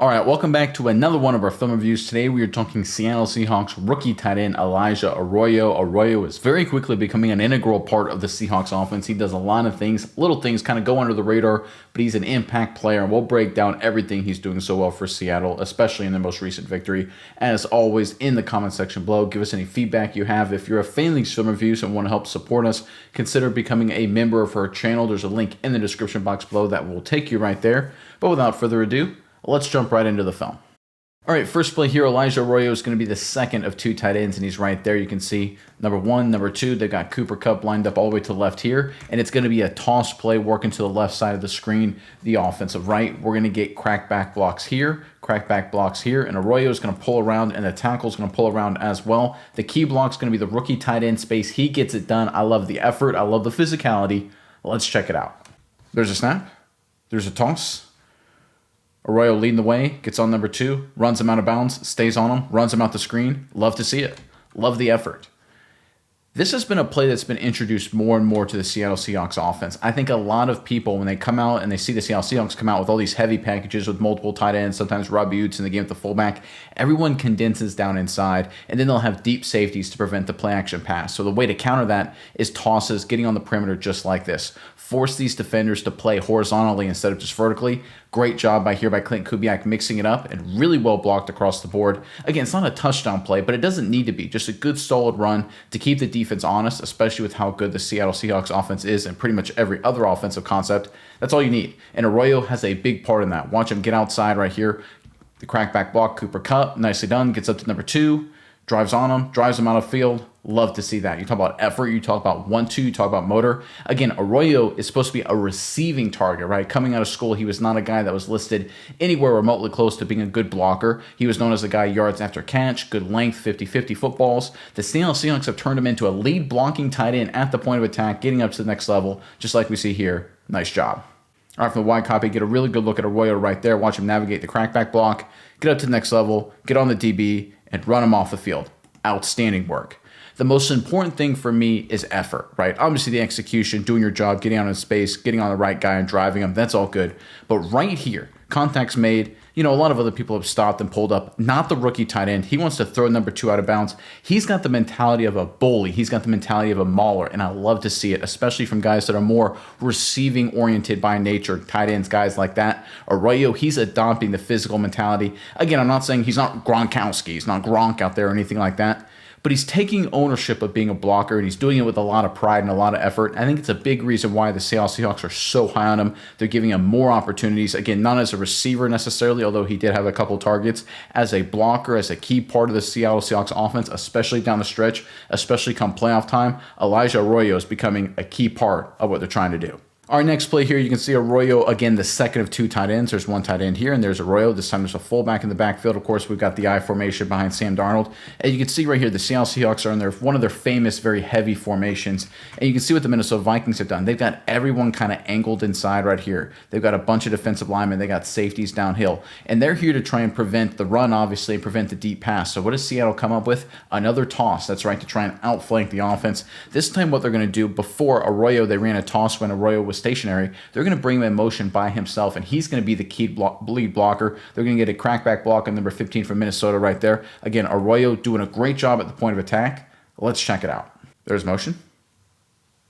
All right, welcome back to another one of our film reviews. Today we are talking Seattle Seahawks rookie tight end Elijah Arroyo. Arroyo is very quickly becoming an integral part of the Seahawks offense. He does a lot of things, little things kind of go under the radar, but he's an impact player, and we'll break down everything he's doing so well for Seattle, especially in their most recent victory. As always, in the comment section below, give us any feedback you have. If you're a fan of these film reviews and want to help support us, consider becoming a member of our channel. There's a link in the description box below that will take you right there. But without further ado, let's jump right into the film. All right, first play here, Elijah Arroyo is going to be the second of two tight ends, and he's right there. You can see number one, number two. They've got Cooper Kupp lined up all the way to the left here, and it's going to be a toss play working to the left side of the screen, the offensive right. We're going to get crackback blocks here, and Arroyo is going to pull around, and the tackle is going to pull around as well. The key block is going to be the rookie tight end space. He gets it done. I love the effort. I love the physicality. Let's check it out. There's a snap. There's a toss. Arroyo leading the way, gets on number two, runs him out of bounds, stays on him, runs him out the screen. Love to see it. Love the effort. This has been a play that's been introduced more and more to the Seattle Seahawks offense. I think a lot of people, when they come out and they see the Seattle Seahawks come out with all these heavy packages with multiple tight ends, sometimes Robbie Utes in the game with the fullback, everyone condenses down inside, and then they'll have deep safeties to prevent the play action pass. So the way to counter that is tosses, getting on the perimeter just like this. Force these defenders to play horizontally instead of just vertically. Great job by Clint Kubiak mixing it up and really well blocked across the board. Again, it's not a touchdown play, but it doesn't need to be. Just a good solid run to keep the defense honest, especially with how good the Seattle Seahawks offense is and pretty much every other offensive concept. That's all you need. And Arroyo has a big part in that. Watch him get outside right here. The crackback block, Cooper Kupp, nicely done. Gets up to number two, drives on him, drives him out of field. Love to see that. You talk about effort, you talk about 1-2, you talk about motor. Again, Arroyo is supposed to be a receiving target, right? Coming out of school, he was not a guy that was listed anywhere remotely close to being a good blocker. He was known as a guy yards after catch, good length, 50-50 footballs. The Seattle Seahawks have turned him into a lead blocking tight end at the point of attack, getting up to the next level, just like we see here. Nice job. All right, from the wide copy, get a really good look at Arroyo right there. Watch him navigate the crackback block, get up to the next level, get on the DB, and run him off the field. Outstanding work. The most important thing for me is effort, right? Obviously the execution, doing your job, getting out in space, getting on the right guy and driving him, that's all good. But right here, contact's made. You know, a lot of other people have stopped and pulled up. Not the rookie tight end. He wants to throw number two out of bounds. He's got the mentality of a bully. He's got the mentality of a mauler, and I love to see it, especially from guys that are more receiving-oriented by nature, tight ends, guys like that. Arroyo, he's adopting the physical mentality. Again, I'm not saying he's not Gronkowski. He's not Gronk out there or anything like that. But he's taking ownership of being a blocker, and he's doing it with a lot of pride and a lot of effort. I think it's a big reason why the Seattle Seahawks are so high on him. They're giving him more opportunities. Again, not as a receiver necessarily, although he did have a couple targets. As a blocker, as a key part of the Seattle Seahawks offense, especially down the stretch, especially come playoff time, Elijah Arroyo is becoming a key part of what they're trying to do. Our next play here, you can see Arroyo, again, the second of two tight ends. There's one tight end here, and there's Arroyo. This time there's a fullback in the backfield. Of course, we've got the I formation behind Sam Darnold. And you can see right here, the Seattle Seahawks are in one of their famous, very heavy formations. And you can see what the Minnesota Vikings have done. They've got everyone kind of angled inside right here. They've got a bunch of defensive linemen. They got safeties downhill. And they're here to try and prevent the run, obviously, and prevent the deep pass. So what does Seattle come up with? Another toss. That's right, to try and outflank the offense. This time what they're going to do, before Arroyo, they ran a toss when Arroyo was stationary. They're going to bring him in motion by himself, and he's going to be the key lead blocker. They're going to get a crackback block on number 15 from Minnesota right there. Again, Arroyo doing a great job at the point of attack. Let's check it out. There's motion.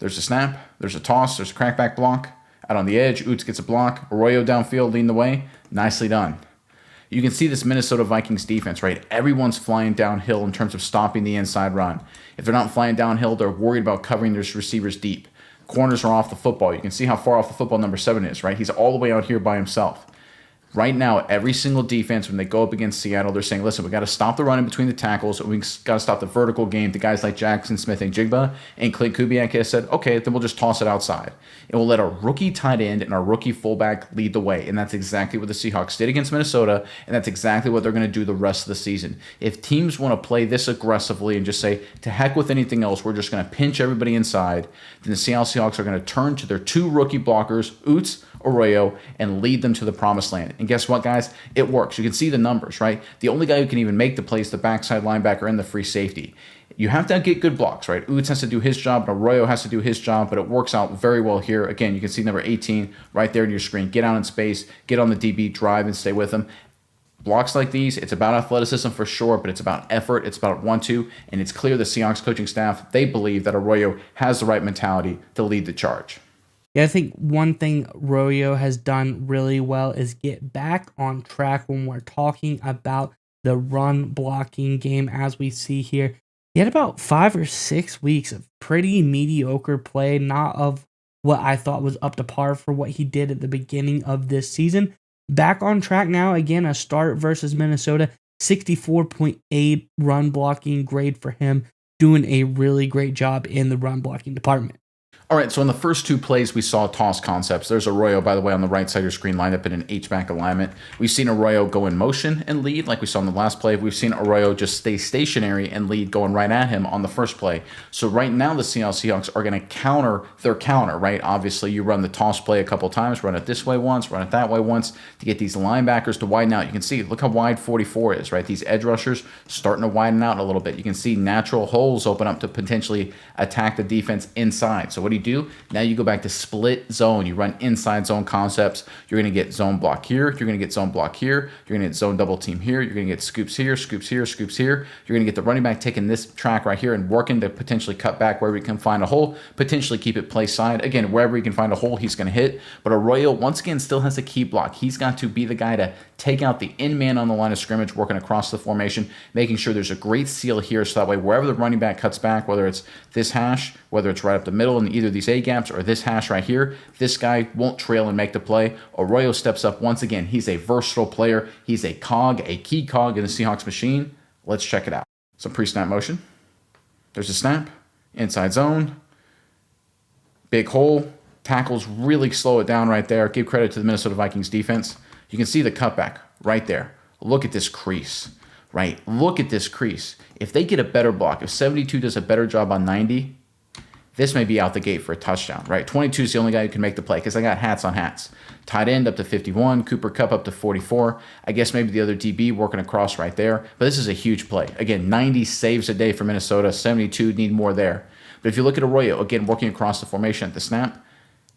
There's a snap. There's a toss. There's a crackback block. Out on the edge, Utes gets a block. Arroyo downfield leading the way. Nicely done. You can see this Minnesota Vikings defense, right? Everyone's flying downhill in terms of stopping the inside run. If they're not flying downhill, they're worried about covering their receivers deep. Corners are off the football. You can see how far off the football number 7 is, right? He's all the way out here by himself. Right now, every single defense, when they go up against Seattle, they're saying, listen, we got to stop the run in between the tackles. We got to stop the vertical game to guys like Jackson Smith and Jigba. And Clint Kubiak has said, okay, then we'll just toss it outside. And we'll let our rookie tight end and our rookie fullback lead the way. And that's exactly what the Seahawks did against Minnesota. And that's exactly what they're going to do the rest of the season. If teams want to play this aggressively and just say, to heck with anything else, we're just going to pinch everybody inside, then the Seattle Seahawks are going to turn to their two rookie blockers, Utes, Arroyo, and lead them to the promised land. And guess what, guys? It works. You can see the numbers, right? The only guy who can even make the play is the backside linebacker and the free safety. You have to get good blocks, right? Utes has to do his job, and Arroyo has to do his job, but it works out very well here. Again, you can see number 18 right there in your screen. Get out in space, get on the DB, drive, and stay with him. Blocks like these, it's about athleticism for sure, but it's about effort, it's about want-to, and it's clear the Seahawks coaching staff, they believe that Arroyo has the right mentality to lead the charge. Yeah, I think one thing Arroyo has done really well is get back on track when we're talking about the run blocking game, as we see here. He had about 5 or 6 weeks of pretty mediocre play, not of what I thought was up to par for what he did at the beginning of this season. Back on track now, again, a start versus Minnesota, 64.8 run blocking grade for him, doing a really great job in the run blocking department. All right, so in the first 2 plays, we saw toss concepts. There's Arroyo, by the way, on the right side of your screen, lined up in an H-back alignment. We've seen Arroyo go in motion and lead, like we saw in the last play. We've seen Arroyo just stay stationary and lead, going right at him on the first play. So right now, the Seattle Seahawks are going to counter their counter, right? Obviously, you run the toss play a couple times, run it this way once, run it that way once, to get these linebackers to widen out. You can see, look how wide 44 is, right? These edge rushers starting to widen out a little bit. You can see natural holes open up to potentially attack the defense inside. So what do? Now you go back to split zone. You run inside zone concepts. You're going to get zone block here. You're going to get zone block here. You're going to get zone double team here. You're going to get scoops here, scoops here, scoops here. You're going to get the running back taking this track right here and working to potentially cut back wherever he can find a hole, potentially keep it play side. Again, wherever he can find a hole, he's going to hit. But Arroyo, once again, still has a key block. He's got to be the guy to take out the in man on the line of scrimmage, working across the formation, making sure there's a great seal here so that way wherever the running back cuts back, whether it's this hash, whether it's right up the middle in either of these A gaps or this hash right here, this guy won't trail and make the play. Arroyo steps up once again. He's a versatile player. He's a cog, a key cog in the Seahawks machine. Let's check it out. Some pre-snap motion. There's a snap. Inside zone. Big hole. Tackles really slow it down right there. Give credit to the Minnesota Vikings defense. You can see the cutback right there. Look at this crease, right? Look at this crease. If they get a better block, if 72 does a better job on 90, this may be out the gate for a touchdown, right? 22 is the only guy who can make the play because I got hats on hats. Tight end up to 51, Cooper Kupp up to 44. I guess maybe the other DB working across right there. But this is a huge play. Again, 90 saves a day for Minnesota. 72 need more there. But if you look at Arroyo, again, working across the formation at the snap,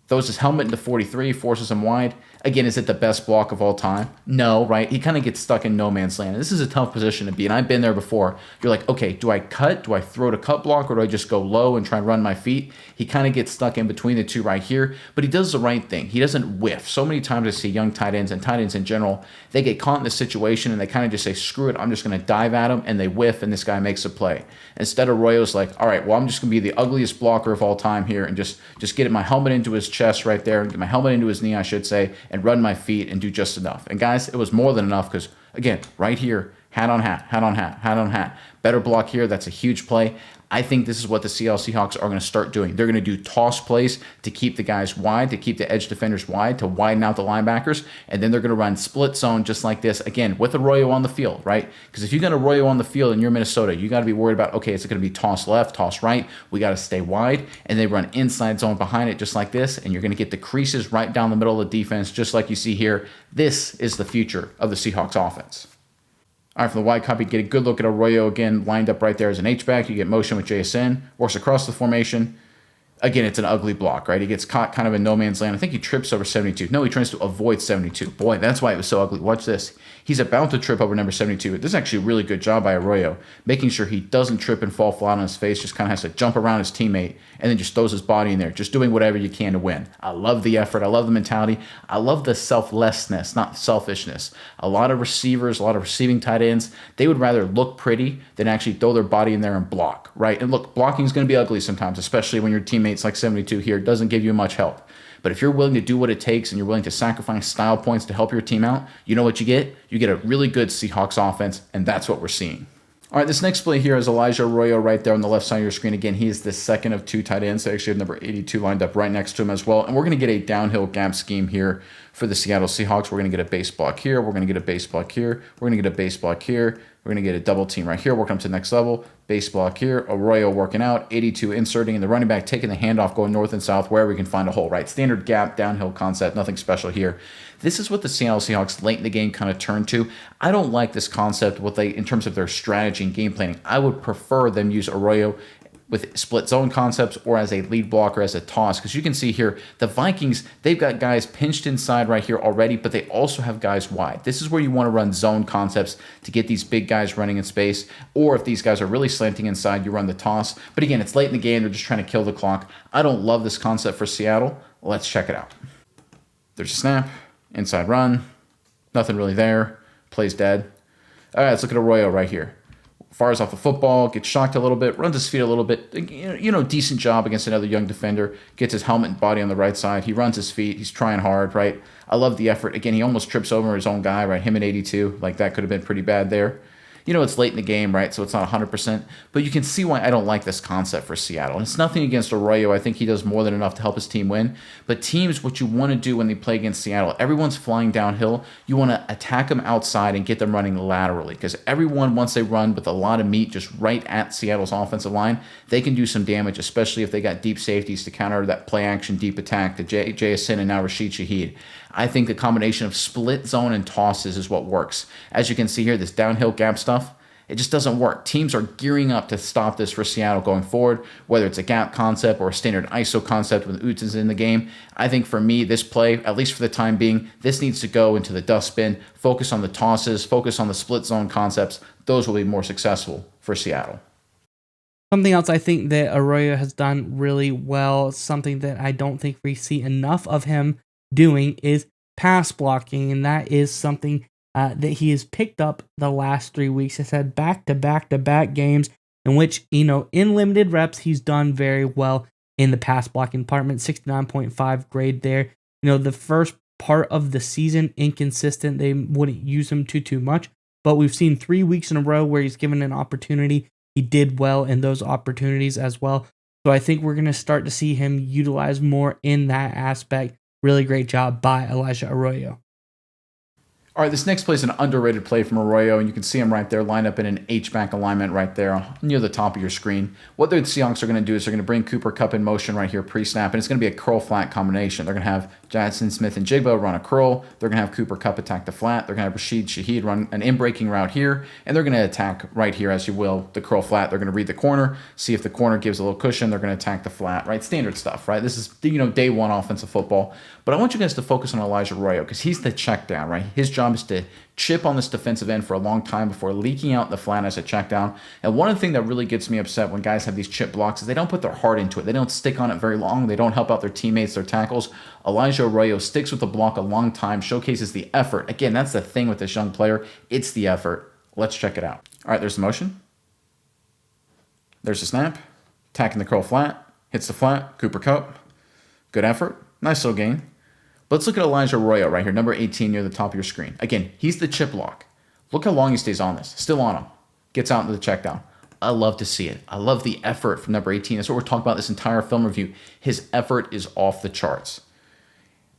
throws his helmet into 43, forces him wide. Again, is it the best block of all time? No, right? He kind of gets stuck in no man's land. This is a tough position to be, and I've been there before. You're like, okay, do I cut? Do I throw to cut block, or do I just go low and try and run my feet? He kind of gets stuck in between the two right here, but he does the right thing. He doesn't whiff. So many times I see young tight ends and tight ends in general, they get caught in this situation and they kind of just say, screw it, I'm just going to dive at him, and they whiff, and this guy makes a play. Instead, Arroyo's like, all right, well, I'm just going to be the ugliest blocker of all time here and just get my helmet into his chest right there, get my helmet into his knee, I should say, and run my feet and do just enough. And guys, it was more than enough because, again, right here, hat on hat, hat on hat, hat on hat. Better block here. That's a huge play. I think this is what the Seattle Seahawks are going to start doing. They're going to do toss plays to keep the guys wide, to keep the edge defenders wide, to widen out the linebackers, and then they're going to run split zone just like this, again, with Arroyo on the field, right? Because if you got Arroyo on the field and you're Minnesota, you got to be worried about, okay, is it going to be toss left, toss right? We got to stay wide, and they run inside zone behind it just like this, and you're going to get the creases right down the middle of the defense just like you see here. This is the future of the Seahawks offense. All right, from the wide copy, get a good look at Arroyo again, lined up right there as an H-back. You get motion with JSN, works across the formation. Again, it's an ugly block, right? He gets caught kind of in no man's land. I think he trips over 72. No, he tries to avoid 72. Boy, that's why it was so ugly. Watch this. He's about to trip over number 72. This is actually a really good job by Arroyo, making sure he doesn't trip and fall flat on his face, just kind of has to jump around his teammate and then just throws his body in there, just doing whatever you can to win. I love the effort. I love the mentality. I love the selflessness, not selfishness. A lot of receivers, a lot of receiving tight ends, they would rather look pretty than actually throw their body in there and block, right? And look, blocking is going to be ugly sometimes, especially when your teammates like 72 here doesn't give you much help. But if you're willing to do what it takes and you're willing to sacrifice style points to help your team out, you know what you get? You get a really good Seahawks offense, and that's what we're seeing. All right, this next play here is Elijah Arroyo right there on the left side of your screen. Again, he is the second of two tight ends. So I actually have number 82 lined up right next to him as well. And we're going to get a downhill gap scheme here for the Seattle Seahawks. We're going to get a base block here. We're going to get a base block here. We're going to get a base block here. We're going to get a double team right here, working up to the next level. Base block here. Arroyo working out. 82 inserting, and the running back taking the handoff, going north and south wherever we can find a hole, right? Standard gap, downhill concept, nothing special here. This is what the Seattle Seahawks late in the game kind of turned to. I don't like this concept in terms of their strategy and game planning. I would prefer them use Arroyo with split zone concepts or as a lead blocker, as a toss. Because you can see here, the Vikings, they've got guys pinched inside right here already, but they also have guys wide. This is where you want to run zone concepts to get these big guys running in space. Or if these guys are really slanting inside, you run the toss. But again, it's late in the game. They're just trying to kill the clock. I don't love this concept for Seattle. Let's check it out. There's a snap, inside run, nothing really there, plays dead. All right, let's look at Arroyo right here. Fires off the football, gets shocked a little bit, runs his feet a little bit. Decent job against another young defender. Gets his helmet and body on the right side. He runs his feet. He's trying hard, right? I love the effort. Again, he almost trips over his own guy, right? Him at 82. Like, that could have been pretty bad there. It's late in the game, right? So it's not 100%. But you can see why I don't like this concept for Seattle. And it's nothing against Arroyo. I think he does more than enough to help his team win. But teams, what you want to do when they play against Seattle, everyone's flying downhill. You want to attack them outside and get them running laterally. Because everyone, once they run with a lot of meat just right at Seattle's offensive line, they can do some damage, especially if they got deep safeties to counter that play action deep attack to JSN and now Rashid Shaheed. I think the combination of split zone and tosses is what works. As you can see here, this downhill gap stuff, it just doesn't work. Teams are gearing up to stop this for Seattle going forward, whether it's a gap concept or a standard ISO concept with Utz is in the game. I think for me, this play, at least for the time being, this needs to go into the dustbin. Focus on the tosses, focus on the split zone concepts. Those will be more successful for Seattle. Something else I think that Arroyo has done really well, something that I don't think we see enough of him doing, is pass blocking, and that is something that he has picked up the last 3 weeks. He's had back-to-back games in which, in limited reps, he's done very well in the pass blocking department. 69.5 grade there. The first part of the season, inconsistent. They wouldn't use him too much, but we've seen 3 weeks in a row where he's given an opportunity. He did well in those opportunities as well. So I think we're going to start to see him utilized more in that aspect. Really great job by Elijah Arroyo. All right, this next play is an underrated play from Arroyo, and you can see him right there lined up in an H-back alignment right there near the top of your screen. What the Seahawks are going to do is they're going to bring Cooper Kupp in motion right here pre-snap, and it's going to be a curl-flat combination. They're going to have Jackson Smith and Jigba run a curl. They're going to have Cooper Kupp attack the flat. They're going to have Rashid Shaheed run an in-breaking route here, and they're going to attack right here, as you will, the curl flat. They're going to read the corner, see if the corner gives a little cushion. They're going to attack the flat, right? Standard stuff, right? This is, day one offensive football. But I want you guys to focus on Elijah Arroyo because he's the check down, right? His job is to chip on this defensive end for a long time before leaking out the flat as a check down. And one of the things that really gets me upset when guys have these chip blocks is they don't put their heart into it. They don't stick on it very long. They don't help out their teammates, their tackles. Elijah Arroyo sticks with the block a long time, showcases the effort. Again, that's the thing with this young player. It's the effort. Let's check it out. All right, there's the motion. There's the snap. Attacking the curl flat. Hits the flat. Cooper Kupp. Good effort. Nice little gain. But let's look at Elijah Arroyo right here, number 18 near the top of your screen. Again, he's the chip block. Look how long he stays on this. Still on him. Gets out into the check down. I love to see it. I love the effort from number 18. That's what we're talking about this entire film review. His effort is off the charts.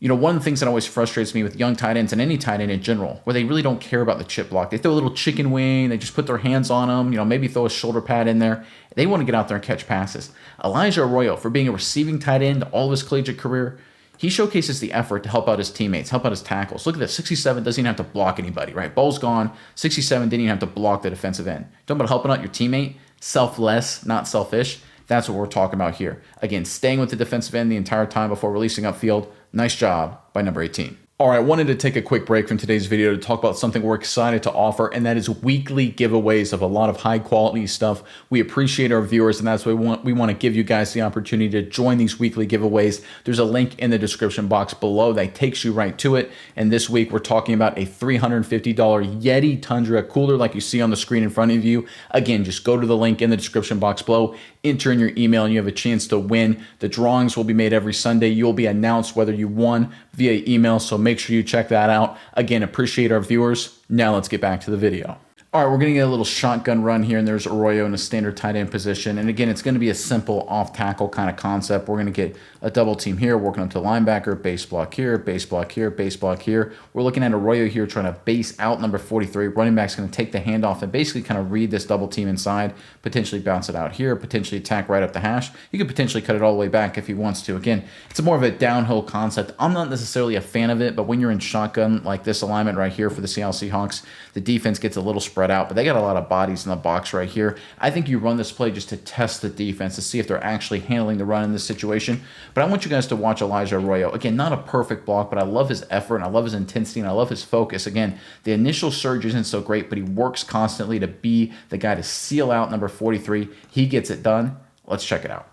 One of the things that always frustrates me with young tight ends and any tight end in general, where they really don't care about the chip block. They throw a little chicken wing. They just put their hands on them. Maybe throw a shoulder pad in there. They want to get out there and catch passes. Elijah Arroyo, for being a receiving tight end all of his collegiate career, he showcases the effort to help out his teammates, help out his tackles. Look at this. 67 doesn't even have to block anybody, right? Ball's gone. 67 didn't even have to block the defensive end. Talking about helping out your teammate, selfless, not selfish. That's what we're talking about here. Again, staying with the defensive end the entire time before releasing upfield. Nice job by number 18. All right, I wanted to take a quick break from today's video to talk about something we're excited to offer, and that is weekly giveaways of a lot of high quality stuff. We appreciate our viewers, and that's what we want to give you guys the opportunity to join these weekly giveaways. There's a link in the description box below that takes you right to it. And this week we're talking about a $350 Yeti Tundra cooler like you see on the screen in front of you. Again, just go to the link in the description box below, enter in your email, and you have a chance to win. The drawings will be made every Sunday. You'll be announced whether you won via email, so make sure you check that out. Again, appreciate our viewers. Now let's get back to the video. All right, we're going to get a little shotgun run here, and there's Arroyo in a standard tight end position. And again, it's going to be a simple off-tackle kind of concept. We're going to get a double team here, working up to linebacker, base block here, base block here, base block here. We're looking at Arroyo here trying to base out number 43. Running back's going to take the handoff and basically kind of read this double team inside, potentially bounce it out here, potentially attack right up the hash. You could potentially cut it all the way back if he wants to. Again, it's more of a downhill concept. I'm not necessarily a fan of it, but when you're in shotgun like this alignment right here for the Seattle Seahawks, the defense gets a little spread spread out, but they got a lot of bodies in the box right here. I think you run this play just to test the defense, to see if they're actually handling the run in this situation. But I want you guys to watch Elijah Arroyo. Again, not a perfect block, but I love his effort, and I love his intensity, and I love his focus. Again, the initial surge isn't so great, but he works constantly to be the guy to seal out number 43. He gets it done. Let's check it out.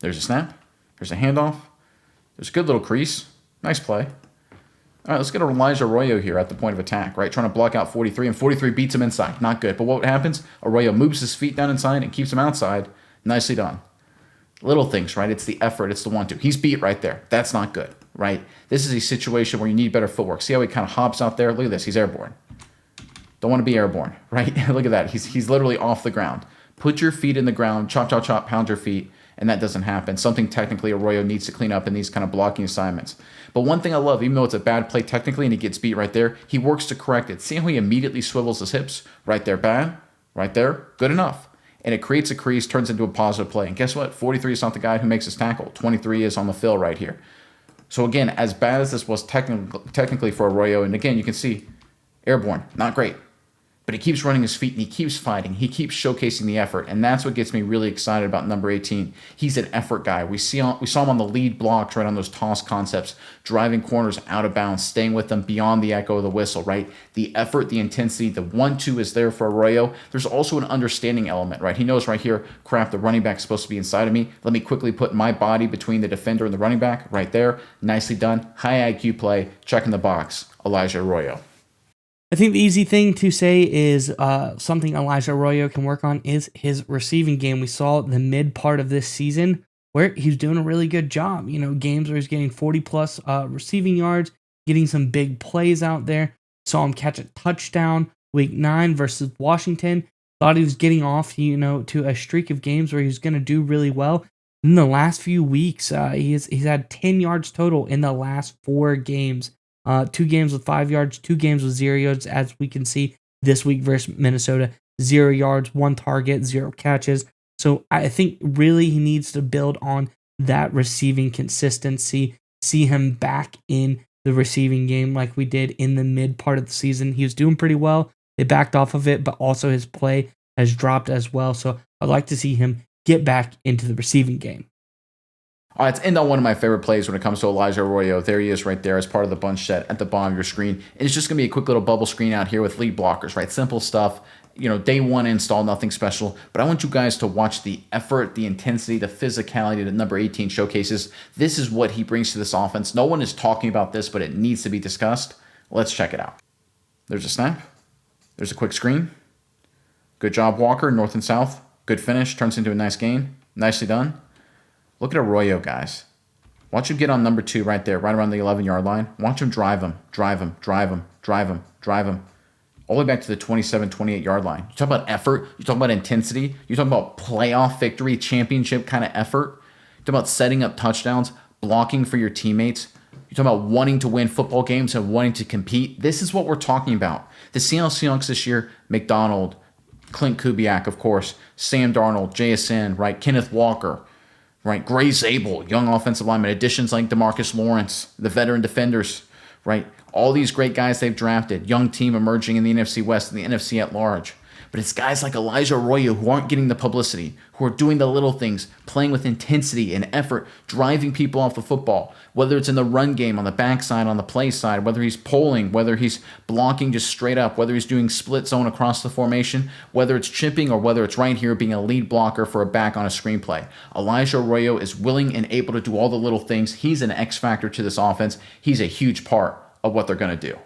There's a snap. There's a handoff. There's a good little crease. Nice play. All right, let's get Elijah Arroyo here at the point of attack, right? Trying to block out 43, and 43 beats him inside. Not good. But what happens? Arroyo moves his feet down inside and keeps him outside. Nicely done. Little things, right? It's the effort. It's the 1-2. He's beat right there. That's not good, right? This is a situation where you need better footwork. See how he kind of hops out there? Look at this. He's airborne. Don't want to be airborne, right? Look at that. He's literally off the ground. Put your feet in the ground. Chop, chop, chop. Pound your feet. And that doesn't happen. Something technically Arroyo needs to clean up in these kind of blocking assignments. But one thing I love, even though it's a bad play technically and he gets beat right there, he works to correct it. See how he immediately swivels his hips? Right there, bad. Right there, good enough. And it creates a crease, turns into a positive play. And guess what? 43 is not the guy who makes his tackle. 23 is on the fill right here. So again, as bad as this was technically for Arroyo, and again, you can see airborne, not great. But he keeps running his feet and he keeps fighting. He keeps showcasing the effort. And that's what gets me really excited about number 18. He's an effort guy. We saw him on the lead blocks, right, on those toss concepts, driving corners out of bounds, staying with them beyond the echo of the whistle, right? The effort, the intensity, the 1-2 is there for Arroyo. There's also an understanding element, right? He knows right here, crap, the running back's supposed to be inside of me. Let me quickly put my body between the defender and the running back right there. Nicely done. High IQ play. Check in the box. Elijah Arroyo. I think the easy thing to say is something Elijah Arroyo can work on is his receiving game. We saw the mid part of this season where he's doing a really good job. You know, games where he's getting 40-plus receiving yards, getting some big plays out there. Saw him catch a touchdown week 9 versus Washington. Thought he was getting off, to a streak of games where he was going to do really well. In the last few weeks, he's had 10 yards total in the last 4 games. 2 games with 5 yards, 2 games with 0 yards, as we can see this week versus Minnesota. 0 yards, 1 target, 0 catches. So I think really he needs to build on that receiving consistency, see him back in the receiving game like we did in the mid part of the season. He was doing pretty well. They backed off of it, but also his play has dropped as well. So I'd like to see him get back into the receiving game. All right, let's end on one of my favorite plays when it comes to Elijah Arroyo. There he is right there as part of the bunch set at the bottom of your screen. And it's just going to be a quick little bubble screen out here with lead blockers, right? Simple stuff. Day 1 install, nothing special. But I want you guys to watch the effort, the intensity, the physicality that number 18 showcases. This is what he brings to this offense. No one is talking about this, but it needs to be discussed. Let's check it out. There's a snap. There's a quick screen. Good job, Walker, north and south. Good finish, turns into a nice gain. Nicely done. Look at Arroyo, guys. Watch him get on number 2 right there, right around the 11-yard line. Watch him drive him. All the way back to the 27, 28-yard line. You talk about effort. You talk about intensity. You talk about playoff victory, championship kind of effort. You talk about setting up touchdowns, blocking for your teammates. You talk about wanting to win football games and wanting to compete. This is what we're talking about. The Seattle Seahawks this year, McDonald, Clint Kubiak, of course, Sam Darnold, JSN, right, Kenneth Walker, right, Gray Zabel, young offensive lineman, additions like DeMarcus Lawrence, the veteran defenders, right, all these great guys they've drafted, young team emerging in the NFC West and the NFC at large. But it's guys like Elijah Arroyo who aren't getting the publicity, who are doing the little things, playing with intensity and effort, driving people off the football, whether it's in the run game, on the backside, on the play side, whether he's pulling, whether he's blocking just straight up, whether he's doing split zone across the formation, whether it's chipping or whether it's right here being a lead blocker for a back on a screenplay. Elijah Arroyo is willing and able to do all the little things. He's an X factor to this offense. He's a huge part of what they're going to do.